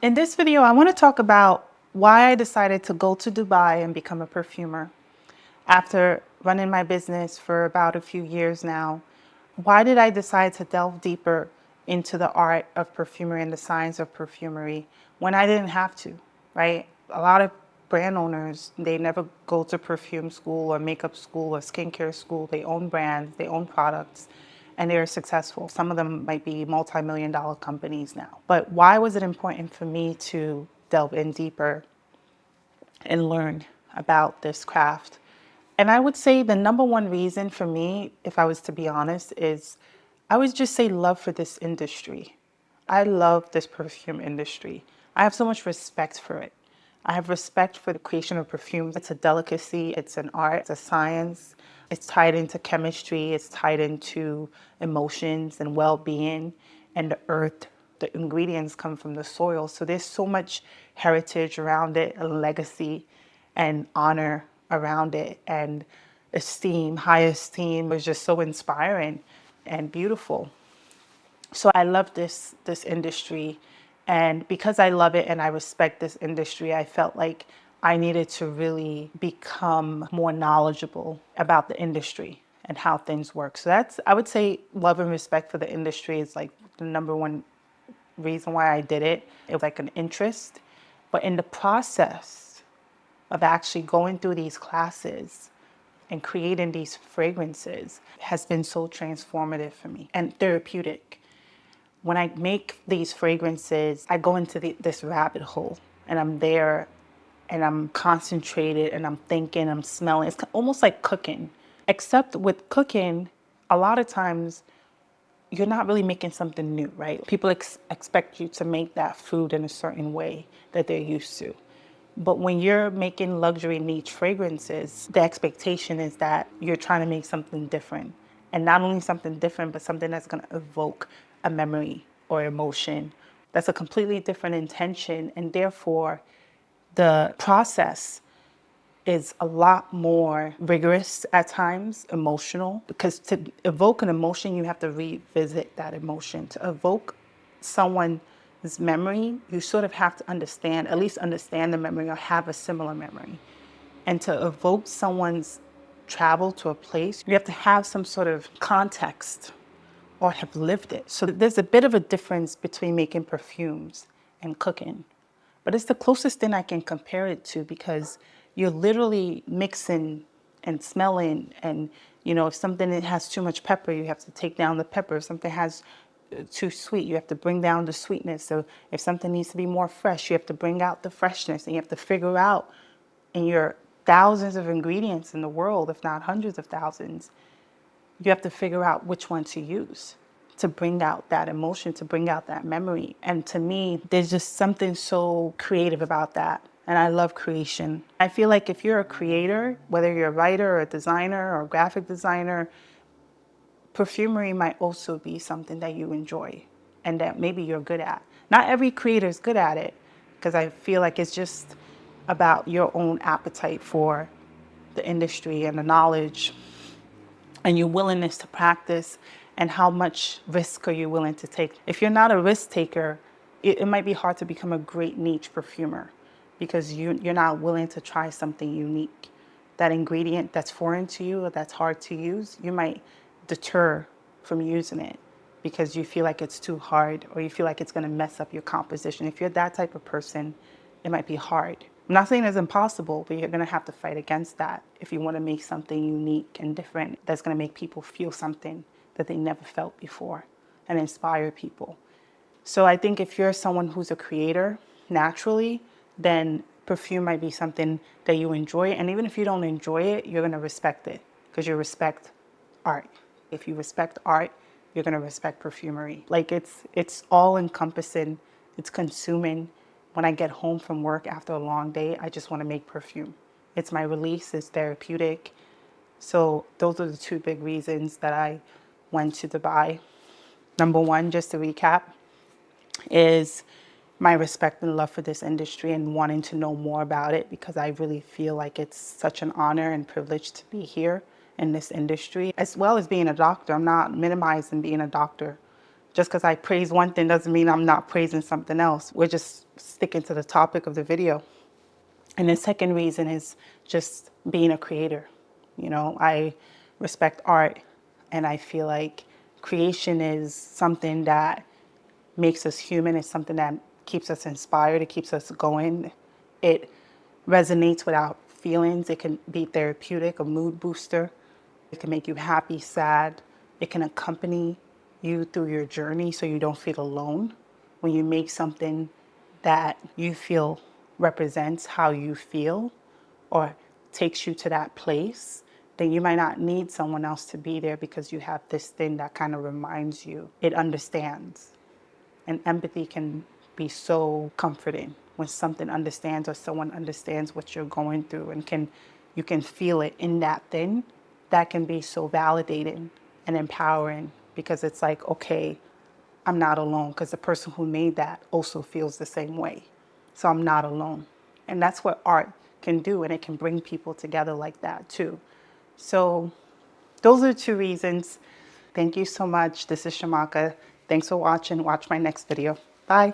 In this video, I want to talk about why I decided to go to Dubai and become a perfumer. After running my business for about a few years now, why did I decide to delve deeper into the art of perfumery and the science of perfumery when I didn't have to, right? A lot of brand owners, they never go to perfume school or makeup school or skincare school. They own brands, they own products, and they're successful. Some of them might be multi-million-dollar companies now. But why was it important for me to delve in deeper and learn about this craft? And I would say the number one reason for me, if I was to be honest, is I would just say love for this industry. I love this perfume industry. I have so much respect for it. I have respect for the creation of perfumes. It's a delicacy, it's an art, it's a science. It's tied into chemistry, it's tied into emotions and well-being and the earth. The ingredients come from the soil. So there's so much heritage around it, a legacy and honor around it, and esteem, high esteem was just so inspiring and beautiful. So I love this industry, and because I love it and I respect this industry, I felt like I needed to really become more knowledgeable about the industry and how things work. So that's, I would say, love and respect for the industry is like the number one reason why I did it. It was like an interest, but in the process of actually going through these classes and creating these fragrances has been so transformative for me and therapeutic. When I make these fragrances, I go into this rabbit hole and I'm there and I'm concentrated and I'm thinking, I'm smelling. It's almost like cooking, except with cooking, a lot of times you're not really making something new, right? People expect you to make that food in a certain way that they're used to. But when you're making luxury niche fragrances, the expectation is that you're trying to make something different. And not only something different, but something that's going to evoke a memory or emotion. That's a completely different intention. And therefore, the process is a lot more rigorous at times, emotional, because to evoke an emotion, you have to revisit that emotion. To evoke someone's memory, you sort of have to understand, at least understand the memory or have a similar memory. And to evoke someone's travel to a place, you have to have some sort of context or have lived it. So there's a bit of a difference between making perfumes and cooking. But it's the closest thing I can compare it to because you're literally mixing and smelling. And, you know, if something has too much pepper, you have to take down the pepper. If something has too sweet, you have to bring down the sweetness. So if something needs to be more fresh, you have to bring out the freshness. And you have to figure out in your thousands of ingredients in the world, if not hundreds of thousands, you have to figure out which one to use to bring out that emotion, to bring out that memory. And to me, there's just something so creative about that. And I love creation. I feel like if you're a creator, whether you're a writer or a designer or a graphic designer, perfumery might also be something that you enjoy and that maybe you're good at. Not every creator is good at it because I feel like it's just about your own appetite for the industry and the knowledge and your willingness to practice and how much risk are you willing to take. If you're not a risk taker, it might be hard to become a great niche perfumer because you're not willing to try something unique. That ingredient that's foreign to you or that's hard to use, you might deter from using it because you feel like it's too hard or you feel like it's going to mess up your composition. If you're that type of person, it might be hard. I'm not saying it's impossible, but you're going to have to fight against that if you want to make something unique and different that's going to make people feel something that they never felt before and inspire people. So I think if you're someone who's a creator naturally, then perfume might be something that you enjoy. And even if you don't enjoy it, you're going to respect it because you respect art. If you respect art, you're going to respect perfumery. Like it's all encompassing, it's consuming. When I get home from work after a long day, I just want to make perfume. It's my release, it's therapeutic. So those are the two big reasons that I went to Dubai. Number one, just to recap, is my respect and love for this industry and wanting to know more about it because I really feel like it's such an honor and privilege to be here in this industry, as well as being a doctor. I'm not minimizing being a doctor. Just because I praise one thing doesn't mean I'm not praising something else. We're just sticking to the topic of the video. And the second reason is just being a creator. I respect art, and I feel like creation is something that makes us human. It's something that keeps us inspired. It keeps us going. It resonates with our feelings. It can be therapeutic, a mood booster. It can make you happy, sad. It can accompany you through your journey so you don't feel alone. When you make something that you feel represents how you feel or takes you to that place, then you might not need someone else to be there because you have this thing that kind of reminds you. It understands. And empathy can be so comforting when something understands or someone understands what you're going through and you can feel it in that thing. That can be so validating and empowering because it's like, okay, I'm not alone because the person who made that also feels the same way. So I'm not alone. And that's what art can do, and it can bring people together like that too. So those are two reasons. Thank you so much. This is Shamaka. Thanks for watching. Watch my next video. Bye.